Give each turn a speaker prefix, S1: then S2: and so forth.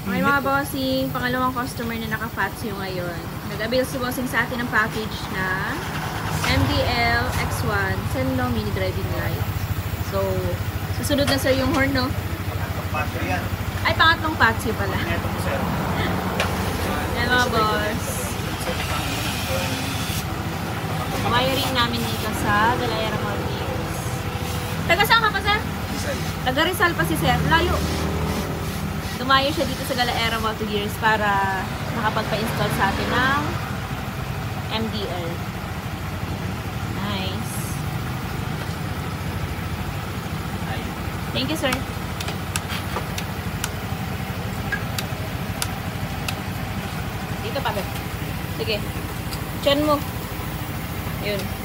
S1: Okay mga bossing, pangalawang customer na naka-Fatsu ngayon. Nag-avail si bossing sa atin ng package na MDL X1 Senlo Mini Driving Light. So, susunod na sir yung horn, no?
S2: Pangatlong Fatsu yan.
S1: Ay, pangatlong Fatsu pala.
S2: Ito po sir.
S1: Yan mga boss. Wiring namin dito sa Galayara Maldives. Taga saan ka pa sir? Taga Rizal pa si sir. Layo. Tumayo siya dito sa Galaera Moto Gears para makapagpa-install sa atin ng MDL. Nice. Thank you, sir. Dito pa, be. Sige. Chan mo. Yun.